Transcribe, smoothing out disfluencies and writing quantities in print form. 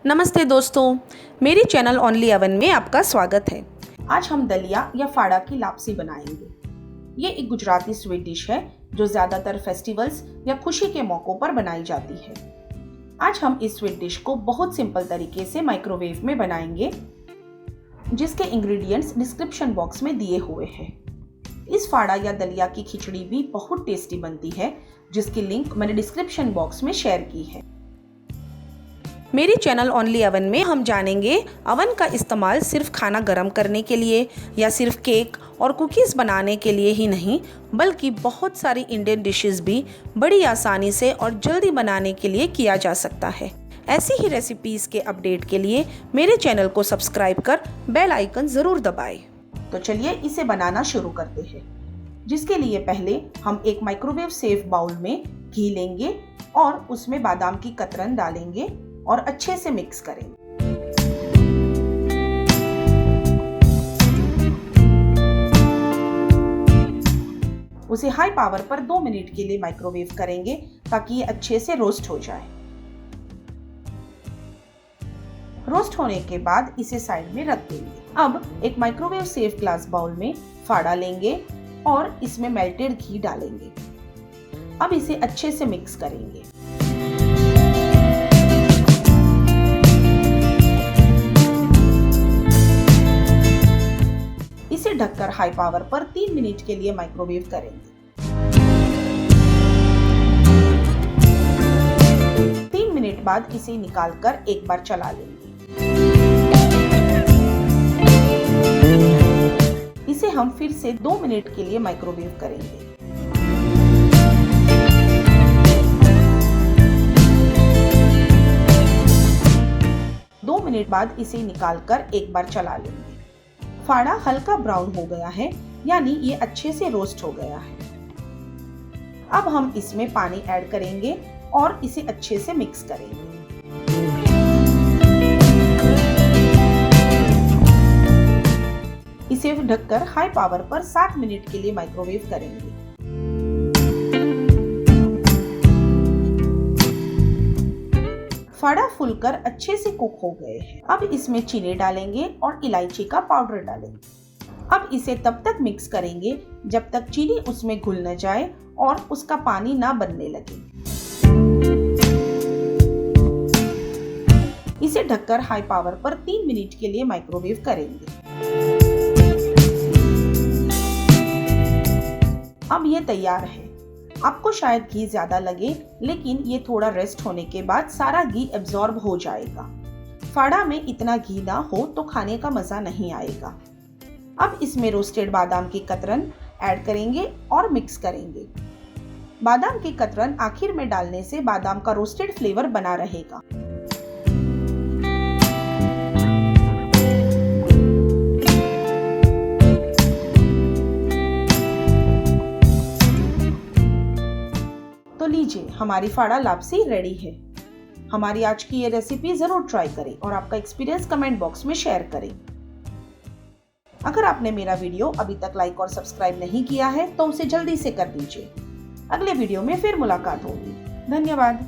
नमस्ते दोस्तों, मेरी चैनल ओनली अवन में आपका स्वागत है। आज हम दलिया या फाड़ा की लापसी बनाएंगे। ये एक गुजराती स्वीट डिश है जो ज़्यादातर फेस्टिवल्स या खुशी के मौक़ों पर बनाई जाती है। आज हम इस स्वीट डिश को बहुत सिंपल तरीके से माइक्रोवेव में बनाएंगे, जिसके इंग्रेडिएंट्स डिस्क्रिप्शन बॉक्स में दिए हुए हैं। इस फाड़ा या दलिया की खिचड़ी भी बहुत टेस्टी बनती है, जिसकी लिंक मैंने डिस्क्रिप्शन बॉक्स में शेयर की है। मेरी चैनल ओनली अवन में हम जानेंगे अवन का इस्तेमाल सिर्फ खाना गर्म करने के लिए या सिर्फ केक और कुकीज़ बनाने के लिए ही नहीं, बल्कि बहुत सारी इंडियन डिशेस भी बड़ी आसानी से और जल्दी बनाने के लिए किया जा सकता है। ऐसी ही रेसिपीज़ के अपडेट के लिए मेरे चैनल को सब्सक्राइब कर बेल आइकन ज़रूर दबाएं। तो चलिए इसे बनाना शुरू करते हैं, जिसके लिए पहले हम एक माइक्रोवेव सेफ बाउल में घी लेंगे और उसमें बादाम की कतरन डालेंगे और अच्छे से मिक्स करेंगे। उसे हाई पावर पर 2 मिनट के लिए माइक्रोवेव करेंगे ताकि ये अच्छे से रोस्ट हो जाए। रोस्ट होने के बाद इसे साइड में रख देंगे। अब एक माइक्रोवेव सेफ ग्लास बाउल में फाड़ा लेंगे और इसमें मेल्टेड घी डालेंगे। अब इसे अच्छे से मिक्स करेंगे। इसे ढककर हाई पावर पर 3 मिनट के लिए माइक्रोवेव करेंगे। 3 मिनट बाद इसे निकालकर एक बार चला लेंगे। इसे हम फिर से 2 मिनट के लिए माइक्रोवेव करेंगे। दो मिनट बाद इसे निकालकर एक बार चला लेंगे। फाड़ा हल्का ब्राउन हो गया है, यानी ये अच्छे से रोस्ट हो गया है। अब हम इसमें पानी ऐड करेंगे और इसे अच्छे से मिक्स करेंगे। इसे ढककर हाई पावर पर 7 मिनट के लिए माइक्रोवेव करेंगे। फाड़ा फूलकर अच्छे से कुक हो गए हैं। अब इसमें चीनी डालेंगे और इलायची का पाउडर डालेंगे। अब इसे तब तक मिक्स करेंगे जब तक चीनी उसमें घुल न जाए और उसका पानी ना बनने लगे। इसे ढककर हाई पावर पर 3 मिनट के लिए माइक्रोवेव करेंगे। अब ये तैयार है। आपको शायद घी ज्यादा लगे, लेकिन ये थोड़ा रेस्ट होने के बाद सारा घी एब्जॉर्ब हो जाएगा। फाड़ा में इतना घी ना हो तो खाने का मजा नहीं आएगा। अब इसमें रोस्टेड बादाम की कतरन ऐड करेंगे और मिक्स करेंगे। बादाम की कतरन आखिर में डालने से बादाम का रोस्टेड फ्लेवर बना रहेगा। तो लीजिए, हमारी फाड़ा लापसी रेडी है। हमारी आज की ये रेसिपी जरूर ट्राई करें और आपका एक्सपीरियंस कमेंट बॉक्स में शेयर करें। अगर आपने मेरा वीडियो अभी तक लाइक और सब्सक्राइब नहीं किया है तो उसे जल्दी से कर दीजिए। अगले वीडियो में फिर मुलाकात होगी। धन्यवाद।